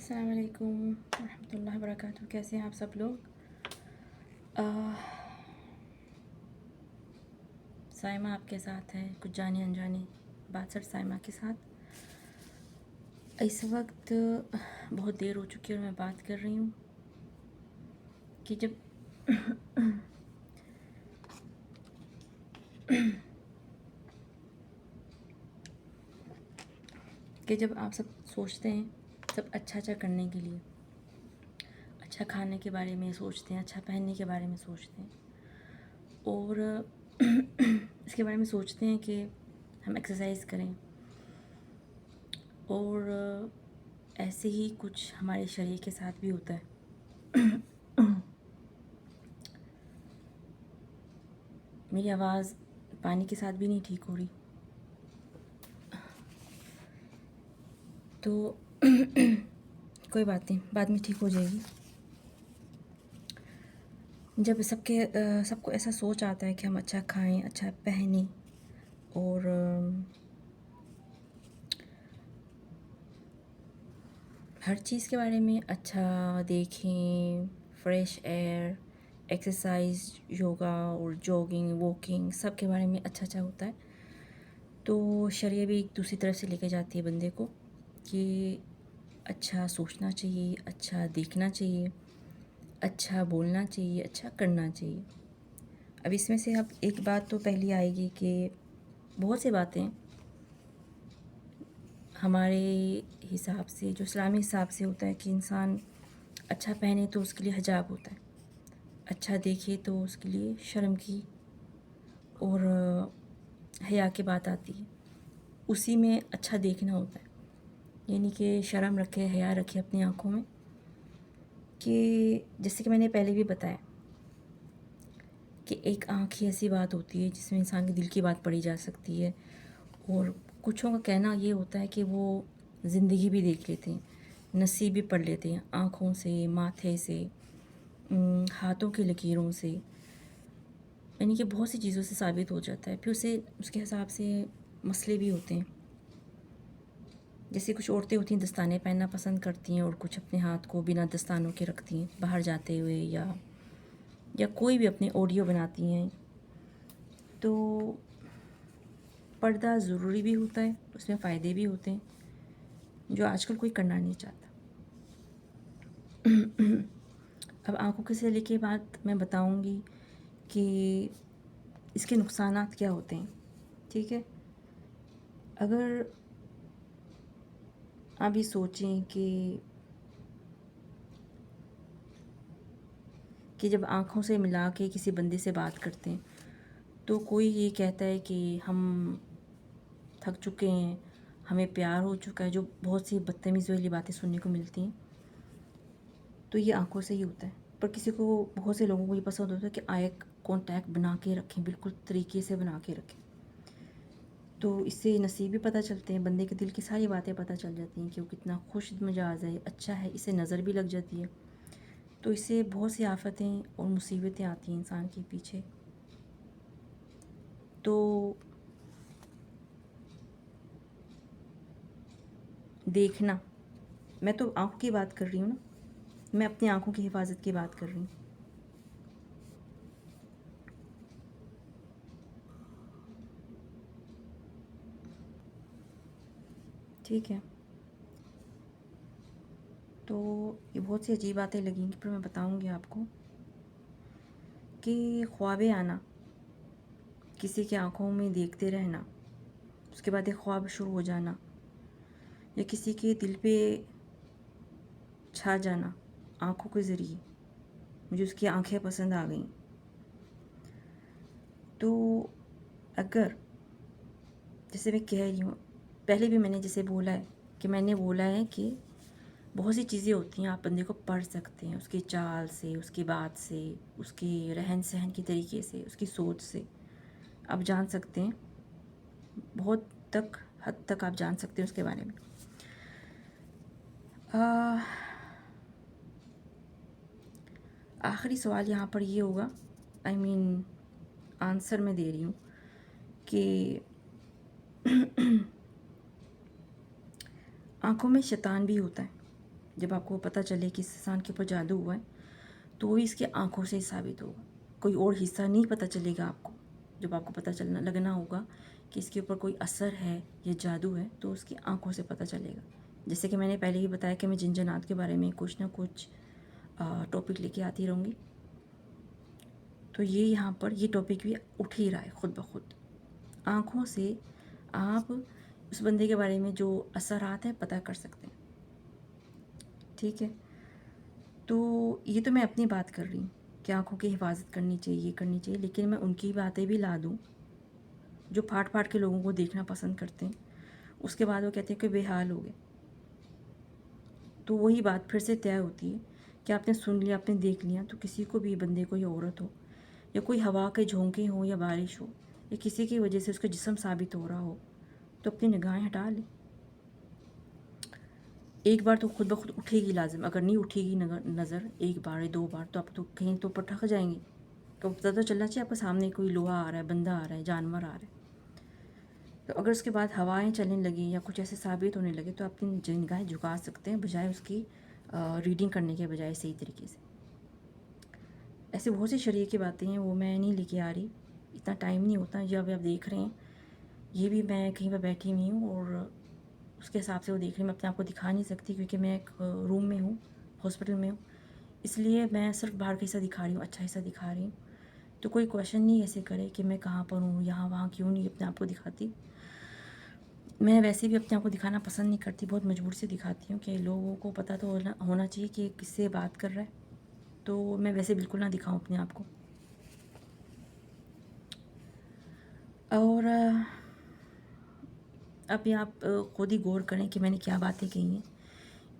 السلام علیکم ورحمۃ اللہ وبرکاتہ. کیسے ہیں آپ سب لوگ؟ سائمہ آپ کے ساتھ ہے، کچھ جانی انجانی بات سر سائمہ کے ساتھ. اس وقت بہت دیر ہو چکی ہے اور میں بات کر رہی ہوں کہ جب آپ سب سوچتے ہیں سب اچھا کرنے کے لیے، اچھا کھانے کے بارے میں سوچتے ہیں، اچھا پہننے کے بارے میں سوچتے ہیں، اور اس کے بارے میں سوچتے ہیں کہ ہم ایکسرسائز کریں، اور ایسے ہی کچھ ہمارے شریر کے ساتھ بھی ہوتا ہے. میری آواز پانی کے ساتھ بھی نہیں ٹھیک ہو رہی، تو کوئی بات نہیں، بعد میں ٹھیک ہو جائے گی. جب سب کو ایسا سوچ آتا ہے کہ ہم اچھا کھائیں، اچھا پہنیں، اور ہر چیز کے بارے میں اچھا دیکھیں، فریش ایئر، ایکسرسائز، یوگا اور جوگنگ، واکنگ، سب کے بارے میں اچھا ہوتا ہے، تو شریعہ بھی ایک دوسری طرف سے لے کے جاتی ہے بندے کو کہ اچھا سوچنا چاہیے، اچھا دیکھنا چاہیے، اچھا بولنا چاہیے، اچھا کرنا چاہیے. اب اس میں سے اب ایک بات تو پہلی آئے گی کہ بہت سی باتیں ہمارے حساب سے، جو اسلامی حساب سے ہوتا ہے کہ انسان اچھا پہنے تو اس کے لیے حجاب ہوتا ہے، اچھا دیکھے تو اس کے لیے شرم کی اور حیا کی بات آتی ہے. اسی میں اچھا دیکھنا ہوتا ہے، یعنی کہ شرم رکھے، حیا رکھے اپنی آنکھوں میں، کہ جیسے کہ میں نے پہلے بھی بتایا کہ ایک آنکھ ہی ایسی بات ہوتی ہے جس میں انسان کے دل کی بات پڑھی جا سکتی ہے. اور کچھوں کا کہنا یہ ہوتا ہے کہ وہ زندگی بھی دیکھ لیتے ہیں، نصیب بھی پڑھ لیتے ہیں، آنکھوں سے، ماتھے سے، ہاتھوں کی لکیروں سے، یعنی کہ بہت سی چیزوں سے ثابت ہو جاتا ہے. پھر اس کے حساب سے مسئلے بھی ہوتے ہیں. جیسے کچھ عورتیں ہوتی ہیں دستانے پہننا پسند کرتی ہیں، اور کچھ اپنے ہاتھ کو بنا دستانوں کے رکھتی ہیں باہر جاتے ہوئے، یا کوئی بھی اپنے آڈیو بناتی ہیں. تو پردہ ضروری بھی ہوتا ہے، اس میں فائدے بھی ہوتے ہیں، جو آج کل کوئی کرنا نہیں چاہتا. اب آنکھوں کے سے لے کے بات میں بتاؤں گی کہ اس کے نقصانات کیا ہوتے ہیں. ٹھیک ہے، اگر آپ یہ سوچیں کہ جب آنکھوں سے ملا کے کسی بندے سے بات کرتے ہیں تو کوئی یہ کہتا ہے کہ ہم تھک چکے ہیں، ہمیں پیار ہو چکا ہے، جو بہت سی بدتمیزی والی باتیں سننے کو ملتی ہیں، تو یہ آنکھوں سے ہی ہوتا ہے. پر کسی کو، بہت سے لوگوں کو یہ پسند ہوتا ہے کہ آئی کانٹیکٹ بنا کے رکھیں، بالکل طریقے سے بنا کے رکھیں، تو اس سے نصیب بھی پتہ چلتے ہیں، بندے کے دل کی ساری باتیں پتہ چل جاتی ہیں کہ وہ کتنا خوش مزاج ہے، اچھا ہے، اسے نظر بھی لگ جاتی ہے. تو اس سے بہت سی آفتیں اور مصیبتیں آتی ہیں انسان کے پیچھے. تو دیکھنا، میں تو آنکھوں کی بات کر رہی ہوں نا، میں اپنی آنکھوں کی حفاظت کی بات کر رہی ہوں. ٹھیک ہے، تو یہ بہت سی عجیب باتیں لگیں گی، پر میں بتاؤں گی آپ کو کہ خوابیں آنا، کسی کی آنکھوں میں دیکھتے رہنا، اس کے بعد ایک خواب شروع ہو جانا، یا کسی کے دل پہ چھا جانا آنکھوں کے ذریعے، مجھے اس کی آنکھیں پسند آ گئیں. تو اگر، جیسے میں کہہ رہی ہوں، پہلے بھی میں نے جیسے بولا ہے کہ بہت سی چیزیں ہوتی ہیں، آپ بندے کو پڑھ سکتے ہیں، اس کی چال سے، اس کی بات سے، اس کی رہن سہن کے طریقے سے، اس کی سوچ سے آپ جان سکتے ہیں، بہت حد تک آپ جان سکتے ہیں اس کے بارے میں. آخری سوال یہاں پر یہ ہوگا، آنسر میں دے رہی ہوں کہ آنکھوں میں شیطان بھی ہوتا ہے. جب آپ کو پتہ چلے کہ اس انسان کے اوپر جادو ہوا ہے تو وہی اس کی آنکھوں سے ثابت ہوگا. کوئی اور حصہ نہیں پتہ چلے گا آپ کو. جب آپ کو پتہ لگنا ہوگا کہ اس کے اوپر کوئی اثر ہے یا جادو ہے تو اس کی آنکھوں سے پتہ چلے گا. جیسے کہ میں نے پہلے ہی بتایا کہ میں جن جنات کے بارے میں کچھ نہ کچھ ٹاپک لے کے آتی رہوں گی. تو یہ یہاں پر یہ ٹاپک بھی اٹھ ہی رہا ہے خود بخود. آنکھوں سے آپ اس بندے کے بارے میں جو اثرات ہیں پتہ کر سکتے ہیں. ٹھیک ہے. تو یہ تو میں اپنی بات کر رہی ہوں کہ آنکھوں کی حفاظت کرنی چاہیے، یہ کرنی چاہیے، لیکن میں ان کی باتیں بھی لا دوں جو پھاٹ پھاٹ کے لوگوں کو دیکھنا پسند کرتے ہیں. اس کے بعد وہ کہتے ہیں کہ بے حال ہو گئے. تو وہی بات پھر سے طے ہوتی ہے کہ آپ نے سن لیا، آپ نے دیکھ لیا، تو کسی کو بھی بندے کو یا عورت ہو یا کوئی ہوا کے جھونکے ہوں یا بارش ہو یا کسی کی وجہ سے اس کا جسم ثابت ہو رہا ہو تو اپنی نگاہیں ہٹا لیں. ایک بار تو خود بخود اٹھے گی لازم. اگر نہیں اٹھے گی نظر ایک بار یا دو بار تو آپ تو کہیں تو اوپر ٹھک جائیں گے. تو پتہ تو چلنا چاہیے آپ کے سامنے کوئی لوہا آ رہا ہے، بندہ آ رہا ہے، جانور آ رہا ہے. تو اگر اس کے بعد ہوائیں چلنے لگیں یا کچھ ایسے ثابت ہونے لگے تو آپ اپنی نگاہیں جھکا سکتے ہیں بجائے اس کی ریڈنگ کرنے کے بجائے صحیح طریقے سے. ایسے بہت سی شرعیہ کی باتیں ہیں، وہ میں نہیں لے کے آ رہی، اتنا ٹائم نہیں ہوتا. یہ اب آپ دیکھ رہے ہیں یہ بھی میں کہیں پہ بیٹھی ہوئی ہوں اور اس کے حساب سے وہ دیکھ رہی. میں اپنے آپ کو دکھا نہیں سکتی کیونکہ میں ایک روم میں ہوں، ہاسپٹل میں ہوں، اس لیے میں صرف باہر کا حصہ دکھا رہی ہوں، اچھا حصہ دکھا رہی ہوں. تو کوئی کویشچن نہیں ایسے کرے کہ میں کہاں پر ہوں، یہاں وہاں کیوں نہیں اپنے آپ کو دکھاتی. میں ویسے بھی اپنے آپ کو دکھانا پسند نہیں کرتی، بہت مجبور سے دکھاتی ہوں کہ لوگوں کو پتہ تو ہونا چاہیے کہ کس سے بات کر رہا ہے. تو میں ویسے بالکل نہ دکھاؤں اپنے آپ کو. اور اب یہ آپ خود ہی غور کریں کہ میں نے کیا باتیں کہی ہیں،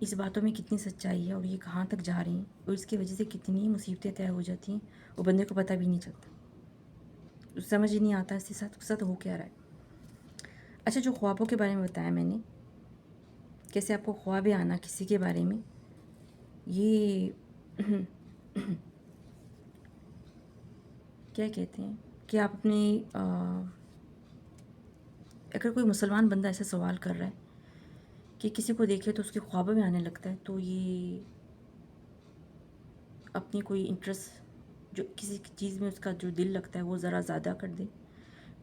اس باتوں میں کتنی سچائی ہے اور یہ کہاں تک جا رہی ہیں اور اس کی وجہ سے کتنی مصیبتیں طے ہو جاتی ہیں وہ بندے کو پتہ بھی نہیں چلتا، سمجھ ہی نہیں آتا اس کے ساتھ ہو کیا رہا ہے. اچھا، جو خوابوں کے بارے میں بتایا میں نے، کیسے آپ کو خواب آنا کسی کے بارے میں، یہ کیا کہتے ہیں کہ آپ اپنی اگر کوئی مسلمان بندہ ایسا سوال کر رہا ہے کہ کسی کو دیکھے تو اس کے خوابوں میں آنے لگتا ہے، تو یہ اپنی کوئی انٹرسٹ جو کسی چیز میں اس کا جو دل لگتا ہے وہ ذرا زیادہ کر دے.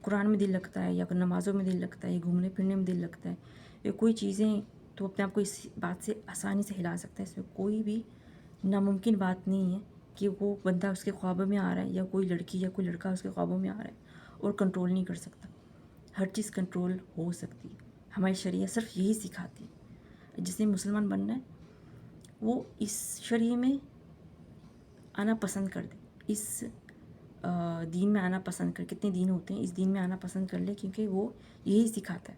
قرآن میں دل لگتا ہے یا نمازوں میں دل لگتا ہے یا گھومنے پھرنے میں دل لگتا ہے یا کوئی چیزیں، تو اپنے آپ کو اس بات سے آسانی سے ہلا سکتا ہے. اس میں کوئی بھی ناممکن بات نہیں ہے کہ وہ بندہ اس کے خوابوں میں آ رہا ہے یا کوئی لڑکی یا کوئی لڑکا اس کے خوابوں میں آ رہا ہے اور کنٹرول نہیں کر سکتا. ہر چیز کنٹرول ہو سکتی ہے. ہماری شریعہ صرف یہی سکھاتی ہے. جس نے مسلمان بننا ہے وہ اس شریعہ میں آنا پسند کر دے، اس دین میں آنا پسند کر. کتنے دین ہوتے ہیں، اس دین میں آنا پسند کر لے کیونکہ وہ یہی سکھاتا ہے.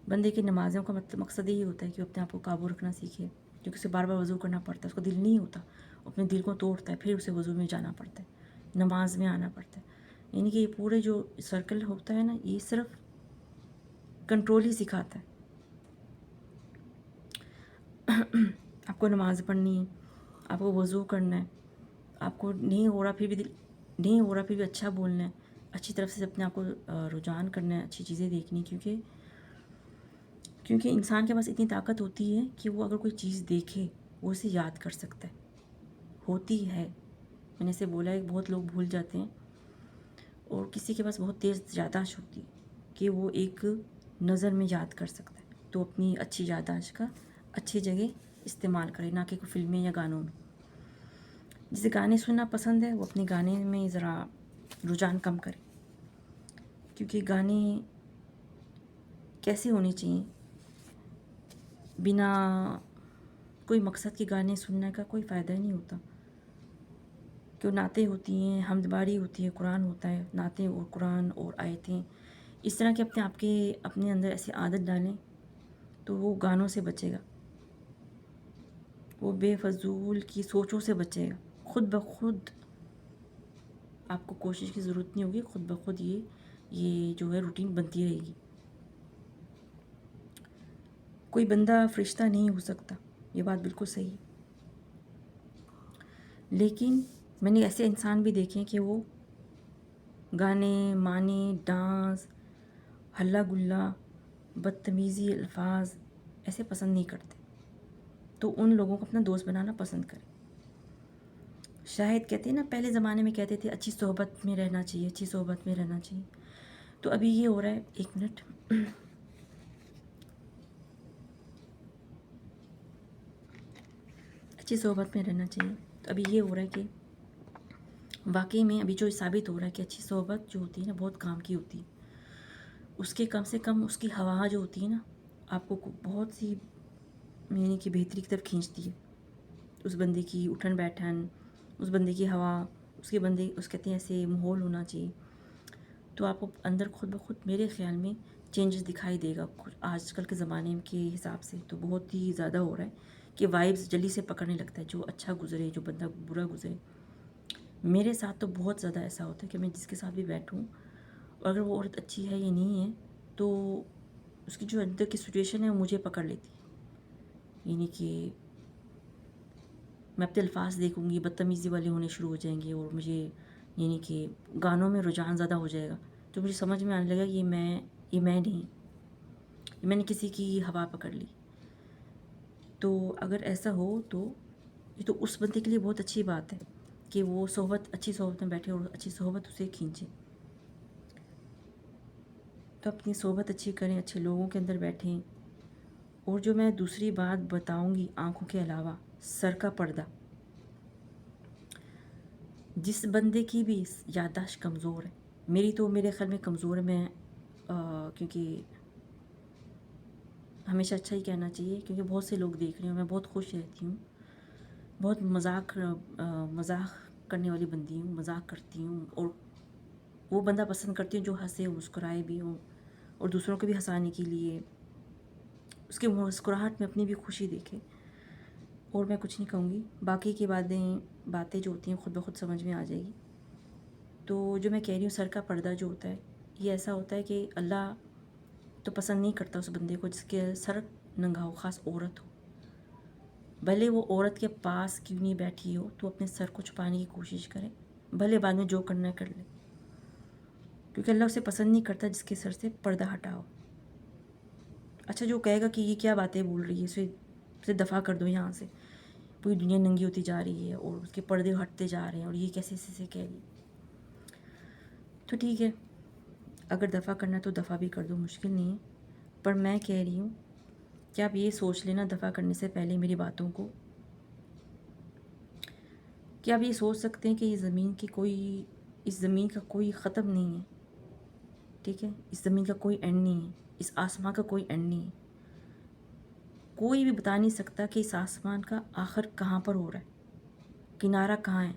بندے کی نمازوں کا مقصد یہی ہوتا ہے کہ وہ اپنے آپ کو قابو رکھنا سیکھے، کیونکہ اسے بار بار وضو کرنا پڑتا ہے، اس کو دل نہیں ہوتا، اپنے دل کو توڑتا ہے، پھر اسے وضو میں جانا پڑتا ہے، نماز میں آنا پڑتا ہے. یعنی کہ یہ پورے جو سرکل ہوتا ہے نا، یہ صرف کنٹرول ہی سکھاتا ہے. آپ کو نماز پڑھنی ہے، آپ کو وضو کرنا ہے، آپ کو نہیں ہو رہا پھر بھی اچھا بولنا ہے، اچھی طرف سے اپنے آپ کو رجحان کرنا ہے، اچھی چیزیں دیکھنی. کیونکہ انسان کے پاس اتنی طاقت ہوتی ہے کہ وہ اگر کوئی چیز دیکھے وہ اسے یاد کر سکتا ہے. ہوتی ہے، میں نے اسے بولا ہے، بہت لوگ بھول جاتے ہیں. اور کسی کے پاس بہت تیز یادداشت ہوتی ہے کہ وہ ایک نظر میں یاد کر سکتا ہے. تو اپنی اچھی یادداشت کا اچھی جگہ استعمال کرے، نہ کہ کوئی فلمیں یا گانوں میں. جسے گانے سننا پسند ہے وہ اپنے گانے میں ذرا رجحان کم کرے، کیونکہ گانے کیسے ہونے چاہیے، بنا کوئی مقصد کے گانے سننے کا کوئی فائدہ نہیں ہوتا. کہ نعتیں ہوتی ہیں، حمد باری ہوتی ہے، قرآن ہوتا ہے، نعتیں اور قرآن اور آیتیں، اس طرح کے اپنے اندر ایسی عادت ڈالیں تو وہ گانوں سے بچے گا، وہ بے فضول کی سوچوں سے بچے گا. خود بخود آپ کو کوشش کی ضرورت نہیں ہوگی، خود بخود یہ جو ہے روٹین بنتی رہے گی. کوئی بندہ فرشتہ نہیں ہو سکتا، یہ بات بالکل صحیح ہے. لیکن میں نے ایسے انسان بھی دیکھے کہ وہ گانے، معنی، ڈانس، ہلا گلا، بدتمیزی الفاظ ایسے پسند نہیں کرتے. تو ان لوگوں کو اپنا دوست بنانا پسند کریں. شاید کہتے ہیں نا پہلے زمانے میں کہتے تھے اچھی صحبت میں رہنا چاہیے، اچھی صحبت میں رہنا چاہیے. تو ابھی یہ ہو رہا ہے، ایک منٹ، اچھی صحبت میں رہنا چاہیے. تو ابھی یہ ہو رہا ہے کہ واقعی میں ابھی جو ثابت ہو رہا ہے کہ اچھی صحبت جو ہوتی ہے نا بہت کام کی ہوتی ہے. اس کے کم سے کم اس کی ہوا جو ہوتی ہے نا آپ کو بہت سی یعنی کہ بہتری کی طرف کھینچتی ہے. اس بندے کی اٹھن بیٹھن، اس بندے کی ہوا، اس کہتے ہیں ایسے ماحول ہونا چاہیے. تو آپ کو اندر خود بخود میرے خیال میں چینجز دکھائی دے گا. آج کل کے زمانے کے حساب سے تو بہت ہی زیادہ ہو رہا ہے کہ وائبز جلدی سے پکڑنے لگتا ہے. جو اچھا گزرے، جو بندہ برا گزرے. میرے ساتھ تو بہت زیادہ ایسا ہوتا ہے کہ میں جس کے ساتھ بھی بیٹھوں، اور اگر وہ عورت اچھی ہے یا نہیں ہے تو اس کی جو اندر کی سچویشن ہے وہ مجھے پکڑ لیتی ہے. یعنی کہ میں اپنے الفاظ دیکھوں گی بدتمیزی والے ہونے شروع ہو جائیں گے، اور مجھے یعنی کہ گانوں میں رجحان زیادہ ہو جائے گا. تو مجھے سمجھ میں آنے لگا کہ یہ میں نہیں، یہ میں نے کسی کی ہوا پکڑ لی. تو اگر ایسا ہو تو یہ تو اس بندے کے لیے بہت اچھی بات ہے کہ وہ اچھی صحبت میں بیٹھے اور اچھی صحبت اسے کھینچے. تو اپنی صحبت اچھی کریں، اچھے لوگوں کے اندر بیٹھیں. اور جو میں دوسری بات بتاؤں گی آنکھوں کے علاوہ، سر کا پردہ. جس بندے کی بھی یادداشت کمزور ہے، میری تو میرے خیال میں کمزور ہے، میں کیونکہ ہمیشہ اچھا ہی کہنا چاہیے کیونکہ بہت سے لوگ دیکھ رہے ہیں. میں بہت خوش رہتی ہوں، بہت مذاق کرنے والی بندی ہوں، مذاق کرتی ہوں، اور وہ بندہ پسند کرتی ہوں جو ہنسے مسکرائے بھی ہوں، اور دوسروں کو بھی ہنسانے کے لیے اس کے مسکراہٹ میں اپنی بھی خوشی دیکھے. اور میں کچھ نہیں کہوں گی، باقی کی باتیں جو ہوتی ہیں خود بخود سمجھ میں آ جائے گی. تو جو میں کہہ رہی ہوں سر کا پردہ جو ہوتا ہے، یہ ایسا ہوتا ہے کہ اللہ تو پسند نہیں کرتا اس بندے کو جس کے سر ننگا ہو، خاص عورت ہو. بھلے وہ عورت کے پاس کیوں نہیں بیٹھی ہو تو اپنے سر کو چھپانے کی کوشش کرے، بھلے بعد میں جو کرنا کر لے، کیونکہ اللہ اسے پسند نہیں کرتا جس کے سر سے پردہ ہٹاؤ. اچھا جو کہے گا کہ یہ کیا باتیں بول رہی ہے، اسے دفع کر دو یہاں سے، پوری دنیا ننگی ہوتی جا رہی ہے اور اس کے پردے ہٹتے جا رہے ہیں، اور یہ کیسے سے کہہ رہی. تو ٹھیک ہے، اگر دفع کرنا تو دفع بھی کر دو، مشکل نہیں ہے. پر میں کہہ رہی ہوں کہ آپ یہ سوچ لینا دفع کرنے سے پہلے میری باتوں کو، کہ آپ یہ سوچ سکتے ہیں کہ اس زمین کا کوئی ختم نہیں ہے. ٹھیک ہے، اس زمین کا کوئی اینڈ نہیں ہے، اس آسمان کا کوئی اینڈ نہیں ہے. کوئی بھی بتا نہیں سکتا کہ اس آسمان کا آخر کہاں پر ہو رہا ہے، کنارہ کہاں ہے.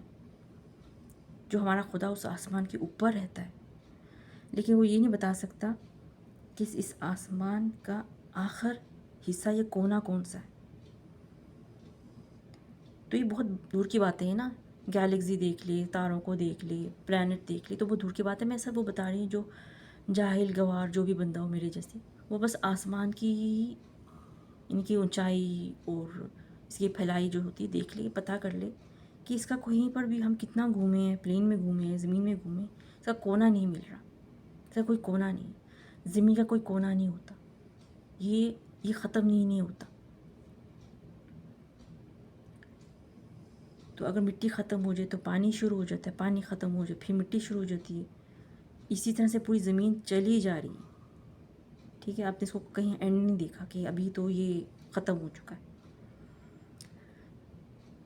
جو ہمارا خدا اس آسمان کے اوپر رہتا ہے، لیکن وہ یہ نہیں بتا سکتا کہ اس آسمان کا آخر حصہ یا کونا کون سا ہے. تو یہ بہت دور کی باتیں ہیں نا، گیلیکسی دیکھ لے، تاروں کو دیکھ لے، پلانٹ دیکھ لے، تو بہت دور کی بات ہے. میں سب وہ بتا رہی ہوں جو جاہل گوار جو بھی بندہ ہو میرے جیسے، وہ بس آسمان کی ان کی اونچائی اور اس کی پھیلائی جو ہوتی ہے دیکھ لے، پتہ کر لے کہ اس کا کہیں پر بھی ہم کتنا گھومے ہیں، پلین میں گھومے ہیں، زمین میں گھومے، اس کا کونا نہیں مل رہا. اس کا کوئی کونا نہیں ہے، زمین کا کوئی کونا نہیں ہوتا، یہ ختم نہیں ہوتا. تو اگر مٹی ختم ہو جائے تو پانی شروع ہو جاتا ہے، پانی ختم ہو جائے پھر مٹی شروع ہو جاتی ہے. اسی طرح سے پوری زمین چلی جا رہی ہے. ٹھیک ہے، آپ نے اس کو کہیں اینڈ نہیں دیکھا کہ ابھی تو یہ ختم ہو چکا ہے.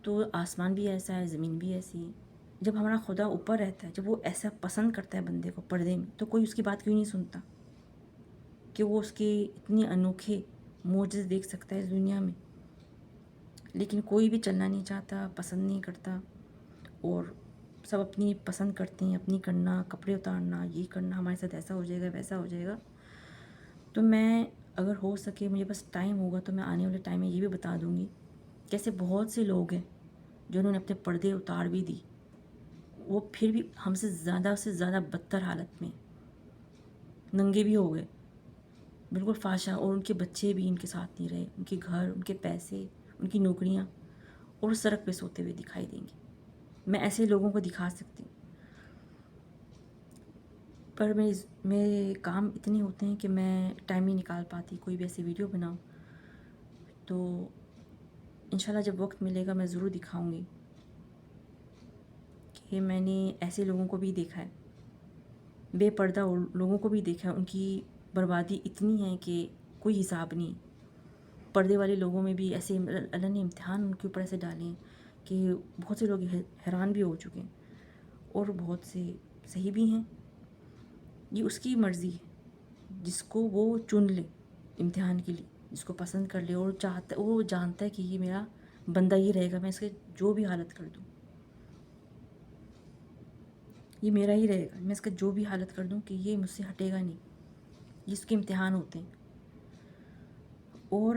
تو آسمان بھی ایسا ہے، زمین بھی ایسی ہے. جب ہمارا خدا اوپر رہتا ہے، جب وہ ایسا پسند کرتا ہے بندے کو پردے میں، تو کوئی اس کی بات کیوں نہیں سنتا کہ وہ اس کے اتنے انوکھے معجزے دیکھ سکتا ہے اس دنیا میں. لیکن کوئی بھی چلنا نہیں چاہتا، پسند نہیں کرتا، اور سب اپنی پسند کرتے ہیں، اپنی کرنا، کپڑے اتارنا، یہ کرنا، ہمارے ساتھ ایسا ہو جائے گا ویسا ہو جائے گا. تو میں اگر ہو سکے، مجھے بس ٹائم ہوگا تو میں آنے والے ٹائم میں یہ بھی بتا دوں گی کہ ایسے بہت سے لوگ ہیں جنہوں نے اپنے پردے اتار بھی دی، وہ پھر بھی ہم سے زیادہ بدتر حالت میں ننگے بھی ہو گئے، بالکل فحشہ، اور ان کے بچے بھی ان کے ساتھ نہیں رہے، ان کے گھر، ان کے پیسے، ان کی نوکریاں، اور سڑک پہ سوتے ہوئے دکھائی دیں گے. میں ایسے لوگوں کو دکھا سکتی ہوں، پر میرے کام اتنے ہوتے ہیں کہ میں ٹائم نہیں نکال پاتی کوئی بھی ایسی ویڈیو بناؤں. تو انشاءاللہ جب وقت ملے گا میں ضرور دکھاؤں گی کہ میں نے ایسے لوگوں کو بھی دیکھا ہے، بے پردہ لوگوں کو بھی دیکھا ہے، ان کی بربادی اتنی ہے کہ کوئی حساب نہیں۔ پردے والے لوگوں میں بھی ایسے اللہ نے امتحان ان کے اوپر ایسے ڈالے ہیں کہ بہت سے لوگ حیران بھی ہو چکے ہیں، اور بہت سے صحیح بھی ہیں۔ یہ اس کی مرضی ہے، جس کو وہ چن لے امتحان کے لیے، جس کو پسند کر لے، اور وہ جانتا ہے کہ یہ میرا بندہ ہی رہے گا، میں اس کے جو بھی حالت کر دوں یہ میرا ہی رہے گا، میں اس کا جو بھی حالت کر دوں کہ یہ مجھ سے ہٹے گا نہیں۔ یہ اس کے امتحان ہوتے ہیں۔ اور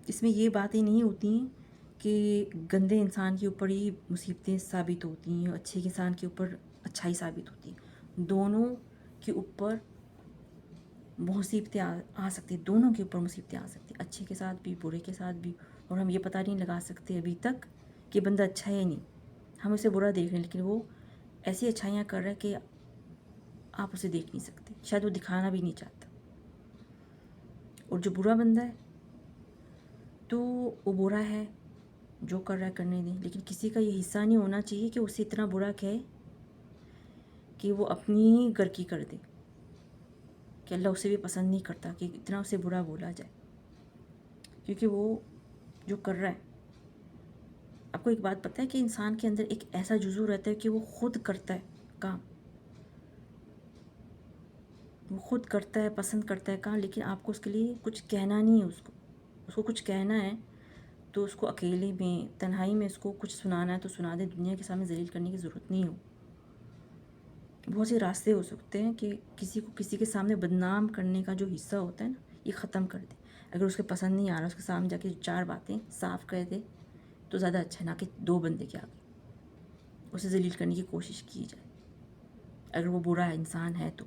اس میں یہ باتیں نہیں ہوتی ہیں کہ گندے انسان کے اوپر ہی مصیبتیں ثابت ہوتی ہیں، اچھے انسان کے اوپر اچھائی ثابت ہوتی ہے۔ دونوں کے اوپر مصیبتیں آ سکتی، دونوں کے اوپر مصیبتیں آ سکتی، اچھے کے ساتھ بھی برے کے ساتھ بھی، اور ہم یہ پتہ نہیں لگا سکتے ابھی تک کہ بندہ اچھا ہے یا نہیں۔ ہم اسے برا دیکھ رہے ہیں، لیکن وہ ایسی اچھائیاں کر رہا ہے کہ آپ اسے دیکھ نہیں سکتے، شاید وہ دکھانا بھی نہیں چاہتا۔ اور جو برا بندہ ہے تو وہ برا ہے، جو کر رہا ہے کرنے دیں، لیکن کسی کا یہ حصہ نہیں ہونا چاہیے کہ اسے اتنا برا کہے کہ وہ اپنی ہی گر کی کر دے، کہ اللہ اسے بھی پسند نہیں کرتا کہ اتنا اسے برا بولا جائے، کیونکہ وہ جو کر رہا ہے۔ آپ کو ایک بات پتہ ہے کہ انسان کے اندر ایک ایسا جزو رہتا ہے کہ وہ خود کرتا ہے کام، وہ خود کرتا ہے، پسند کرتا ہے کام، لیکن آپ کو اس کے لیے کچھ کہنا نہیں ہے، اس کو کچھ کہنا ہے تو اس کو اکیلے میں تنہائی میں اس کو کچھ سنانا ہے تو سنا دے، دنیا کے سامنے ذلیل کرنے کی ضرورت نہیں ہو۔ بہت سے راستے ہو سکتے ہیں کہ کسی کو کسی کے سامنے بدنام کرنے کا جو حصہ ہوتا ہے نا، یہ ختم کر دے۔ اگر اس کے پسند نہیں آ رہا، اس کے سامنے جا کے 4 باتیں صاف کر دے تو زیادہ اچھا ہے، نہ کہ 2 بندے کے آگے اسے ذلیل کرنے کی کوشش کی جائے۔ اگر وہ برا انسان ہے تو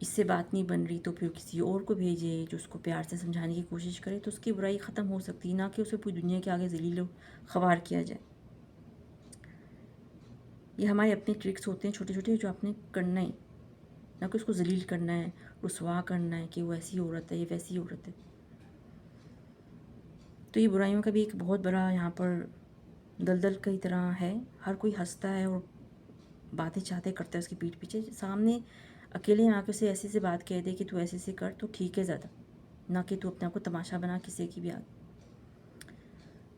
اس سے بات نہیں بن رہی تو پھر کسی اور کو بھیجے جو اس کو پیار سے سمجھانے کی کوشش کرے، تو اس کی برائی ختم ہو سکتی، نہ کہ اسے پوری دنیا کے آگے ذلیل و خوار کیا جائے۔ یہ ہمارے اپنے ٹرکس ہوتے ہیں چھوٹے چھوٹے جو آپ نے کرنا ہے، نہ کہ اس کو ذلیل کرنا ہے، رسوا کرنا ہے کہ وہ ایسی عورت ہے، یہ ویسی عورت ہے۔ تو یہ برائیوں کا بھی ایک بہت بڑا یہاں پر دلدل کی طرح ہے، ہر کوئی ہنستا ہے اور باتیں چاہتے کرتا ہے اس کی پیٹھ پیچھے، سامنے اکیلے آ کے اسے ایسے سے بات کہہ دے کہ تو ایسے سے کر تو ٹھیک ہے زیادہ، نہ کہ تو اپنے آپ کو تماشا بنا کسی کی بھی آگے۔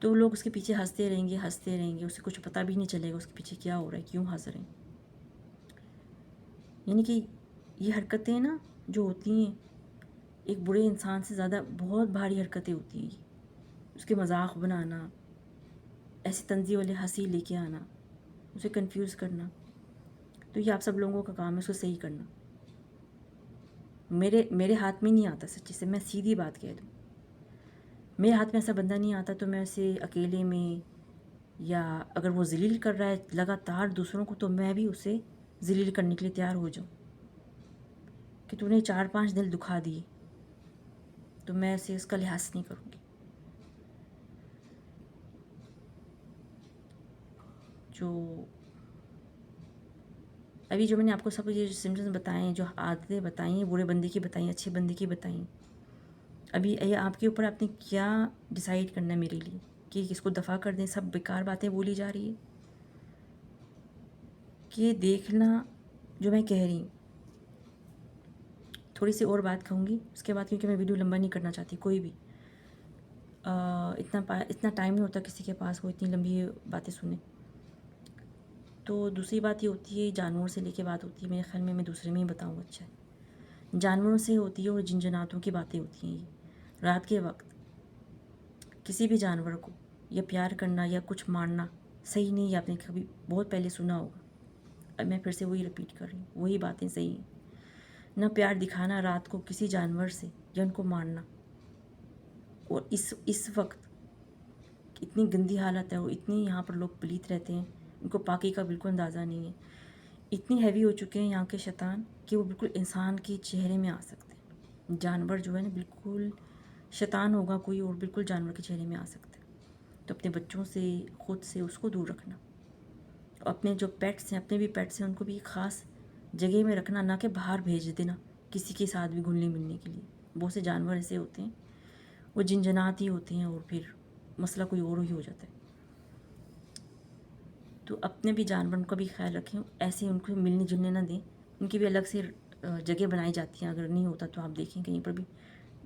تو لوگ اس کے پیچھے ہنستے رہیں گے، اسے کچھ پتہ بھی نہیں چلے گا اس کے پیچھے کیا ہو رہا ہے، کیوں ہنس رہے ہیں۔ یعنی کہ یہ حرکتیں نا جو ہوتی ہیں ایک برے انسان سے زیادہ بہت بھاری حرکتیں ہوتی ہیں، اس کے مذاق بنانا، ایسے طنزی والے ہنسی لے کے آنا، اسے کنفیوز کرنا، تو یہ آپ سب لوگوں کا کام ہے اس کو صحیح کرنا۔ میرے ہاتھ میں نہیں آتا، سچی سے میں سیدھی بات کہہ دوں، میرے ہاتھ میں ایسا بندہ نہیں آتا تو میں اسے اکیلے میں، یا اگر وہ ذلیل کر رہا ہے لگاتار دوسروں کو، تو میں بھی اسے ذلیل کرنے کے لیے تیار ہو جاؤں کہ تو نے 4-5 دل دکھا دیے تو میں اسے اس کا لحاظ نہیں کروں گی۔ جو ابھی جو میں نے آپ کو سب یہ سمٹمز بتائے ہیں، جو عادتیں بتائی ہیں، برے بندے کی بتائیں، اچھے بندے کی بتائیں، ابھی یہ آپ کے اوپر آپ نے کیا ڈیسائیڈ کرنا ہے میرے لیے، کہ اس کو دفع کر دیں، سب بیکار باتیں بولی جا رہی ہے، کہ دیکھنا جو میں کہہ رہی ہوں۔ تھوڑی سی اور بات کہوں گی اس کے بعد، کیونکہ میں ویڈیو لمبا نہیں کرنا چاہتی، کوئی بھی اتنا ٹائم نہیں ہوتا کسی کے پاس وہ اتنی لمبی باتیں سنیں۔ تو دوسری بات یہ ہوتی ہے، جانوروں سے لے کے بات ہوتی ہے، میرے خیال میں دوسرے میں ہی بتاؤں اچھا ہے۔ جانوروں سے ہوتی ہے اور جن جناتوں کی باتیں ہوتی ہیں، یہ رات کے وقت کسی بھی جانور کو یا پیار کرنا یا کچھ مارنا صحیح نہیں ہے۔ آپ نے کبھی بہت پہلے سنا ہوگا، اب میں پھر سے وہی رپیٹ کر رہی ہوں، وہی باتیں صحیح ہیں۔ نہ پیار دکھانا رات کو کسی جانور سے یا ان کو مارنا، اور اس وقت اتنی گندی حالت ہے اور اتنی یہاں پر لوگ پلیت رہتے ہیں، ان کو پاکی کا بالکل اندازہ نہیں ہے، اتنی ہیوی ہو چکے ہیں یہاں کے شیطان کہ وہ بالکل انسان کے چہرے میں آ سکتے ہیں۔ جانور جو ہے نا بالکل شیطان ہوگا کوئی اور بالکل جانور کے چہرے میں آ سکتا ہے۔ تو اپنے بچوں سے، خود سے اس کو دور رکھنا، اور اپنے جو پیٹس ہیں، اپنے بھی پیٹس ہیں، ان کو بھی خاص جگہ میں رکھنا، نہ کہ باہر بھیج دینا کسی کے ساتھ بھی گھلنے ملنے کے لیے. بہت سے جانور ایسے ہوتے ہیں وہ جنجنات ہی ہوتے ہیں اور پھر مسئلہ کوئی اور ہی ہو جاتا ہے. تو اپنے بھی جانوروں کا بھی خیال رکھیں, ایسے ان کو ملنے جلنے نہ دیں. ان کی بھی الگ سے جگہ بنائی جاتی ہیں, اگر نہیں ہوتا تو آپ دیکھیں کہیں پر بھی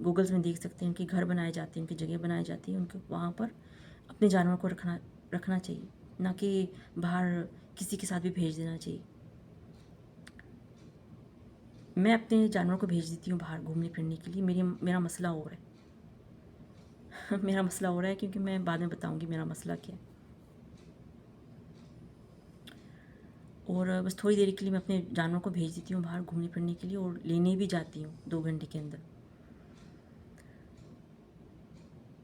گوگلز میں دیکھ سکتے ہیں, ان کے گھر بنائے جاتے ہیں, ان کی جگہ بنائی جاتی ہے, ان کے وہاں پر اپنے جانوروں کو رکھنا چاہیے, نہ کہ باہر کسی کے ساتھ بھی بھیج دینا چاہیے. میں اپنے جانوروں کو بھیج دیتی ہوں باہر گھومنے پھرنے کے لیے. میرا مسئلہ اور ہے میرا مسئلہ ہو رہا ہے, کیونکہ میں بعد میں بتاؤں گی میرا مسئلہ کیا ہے. اور بس تھوڑی دیر کے لیے میں اپنے جانوروں کو بھیج دیتی ہوں باہر گھومنے پھرنے کے لیے, اور لینے بھی جاتی ہوں 2 گھنٹے کے اندر.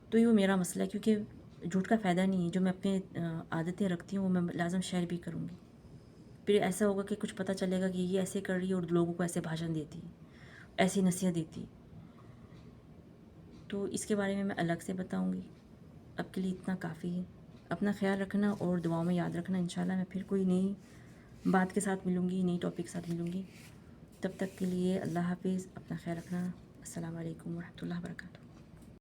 تو یہ وہ میرا مسئلہ ہے, کیونکہ جھوٹ کا فائدہ نہیں ہے. جو میں اپنے عادتیں رکھتی ہوں وہ میں لازم شیئر بھی کروں گی. پھر ایسا ہوگا کہ کچھ پتہ چلے گا کہ یہ ایسے کر رہی ہے اور لوگوں کو ایسے بھاشن دیتی ہے, ایسی نصیحت دیتی ہے. تو اس کے بارے میں الگ سے بتاؤں گی. اب کے لیے اتنا کافی ہے. اپنا خیال رکھنا اور دعاؤں میں یاد رکھنا. انشاءاللہ میں پھر کوئی نئی بات کے ساتھ ملوں گی, نئی ٹاپک کے ساتھ ملوں گی. تب تک کے لیے اللہ حافظ. اپنا خیال رکھنا. السلام علیکم ورحمۃ اللہ وبرکاتہ.